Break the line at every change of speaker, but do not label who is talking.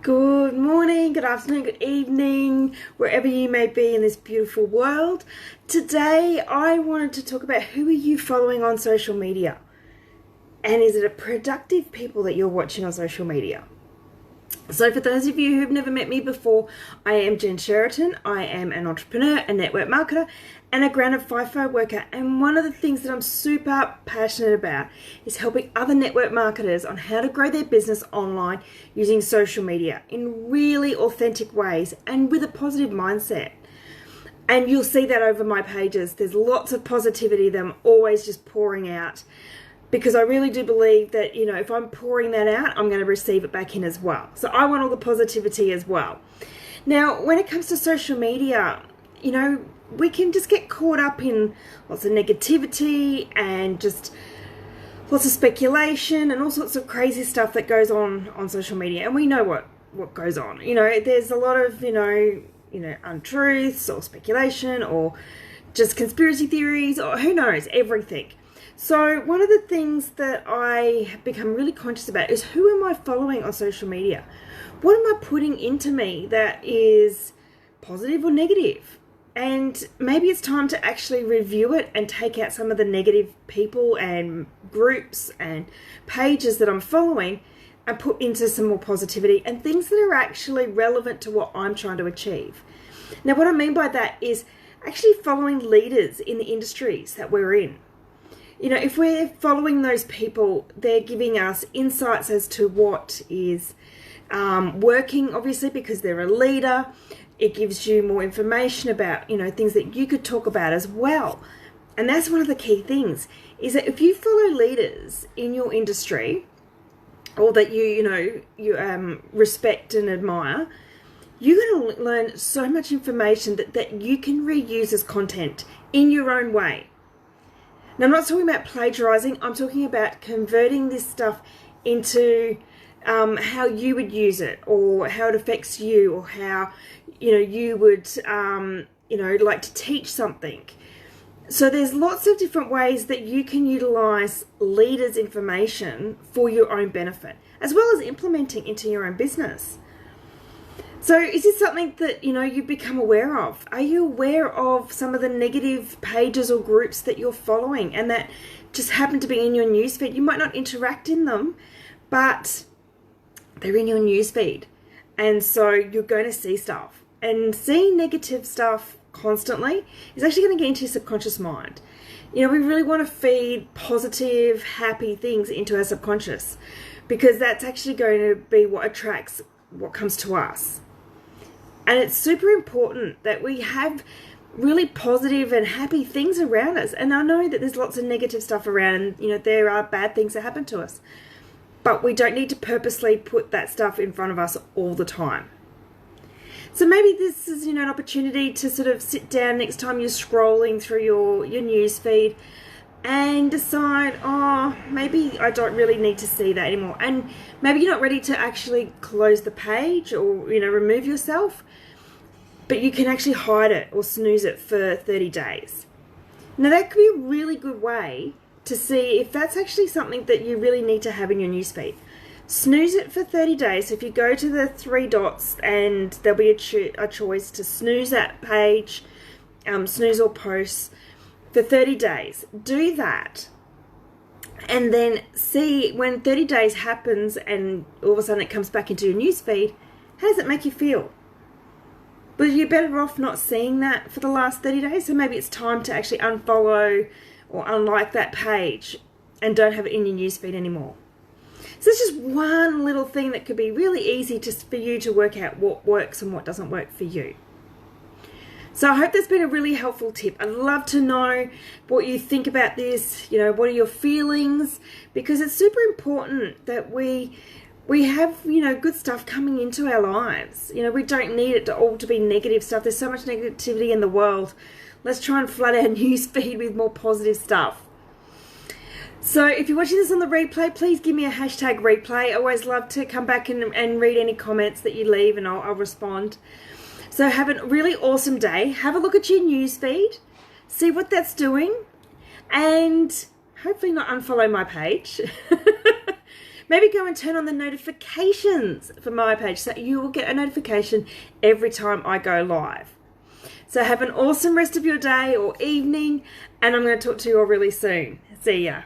Good morning, good afternoon, good evening, wherever you may be in this beautiful world. Today, I wanted to talk about who are you following on social media? And is it a productive people that you're watching on social media? So for those of you who've never met me before, I am Jen Sheraton. I am an entrepreneur, a network marketer, and a grounded FIFO worker. And one of the things that I'm super passionate about is helping other network marketers on how to grow their business online using social media in really authentic ways and with a positive mindset. And you'll see that over my pages. There's lots of positivity that I'm always just pouring out, because I really do believe that, if I'm pouring that out, I'm going to receive it back in as well. So I want all the positivity as well. Now, when it comes to social media, we can just get caught up in lots of negativity and just lots of speculation and all sorts of crazy stuff that goes on social media. And we know what goes on. There's a lot of, untruths or speculation or just conspiracy theories or who knows, everything. So one of the things that I have become really conscious about is who am I following on social media? What am I putting into me that is positive or negative? And maybe it's time to actually review it and take out some of the negative people and groups and pages that I'm following and put into some more positivity and things that are actually relevant to what I'm trying to achieve. Now, what I mean by that is actually following leaders in the industries that we're in. If we're following those people, they're giving us insights as to what is working, obviously, because they're a leader. It gives you more information about, things that you could talk about as well. And that's one of the key things, is that if you follow leaders in your industry or that you respect and admire, you're going to learn so much information that you can reuse as content in your own way. Now, I'm not talking about plagiarizing. I'm talking about converting this stuff into how you would use it, or how it affects you, or how you would like to teach something. So there's lots of different ways that you can utilize leaders' information for your own benefit, as well as implementing into your own business. So is this something that, you've become aware of? Are you aware of some of the negative pages or groups that you're following and that just happen to be in your newsfeed? You might not interact in them, but they're in your newsfeed. And so you're going to see stuff. And seeing negative stuff constantly is actually going to get into your subconscious mind. We really want to feed positive, happy things into our subconscious, because that's actually going to be what attracts what comes to us. And it's super important that we have really positive and happy things around us. And I know that there's lots of negative stuff around, and there are bad things that happen to us, but we don't need to purposely put that stuff in front of us all the time. So maybe this is an opportunity to sort of sit down next time you're scrolling through your news feed and decide, maybe I don't really need to see that anymore. And maybe you're not ready to actually close the page or, remove yourself, but you can actually hide it or snooze it for 30 days. Now, that could be a really good way to see if that's actually something that you really need to have in your newsfeed. Snooze it for 30 days. So if you go to the three dots, and there'll be a choice to snooze that page, snooze all posts, for 30 days. Do that. And then see when 30 days happens and all of a sudden it comes back into your newsfeed, how does it make you feel? But you're better off not seeing that for the last 30 days. So maybe it's time to actually unfollow or unlike that page and don't have it in your newsfeed anymore. So it's just one little thing that could be really easy for you to work out what works and what doesn't work for you. So I hope that's been a really helpful tip. I'd love to know what you think about this. What are your feelings? Because it's super important that we have, good stuff coming into our lives. We don't need it all to be negative stuff. There's so much negativity in the world. Let's try and flood our news feed with more positive stuff. So if you're watching this on the replay, please give me a hashtag replay. I always love to come back and read any comments that you leave, and I'll respond. So have a really awesome day. Have a look at your newsfeed, see what that's doing, and hopefully not unfollow my page. Maybe go and turn on the notifications for my page so you will get a notification every time I go live. So have an awesome rest of your day or evening, and I'm going to talk to you all really soon. See ya.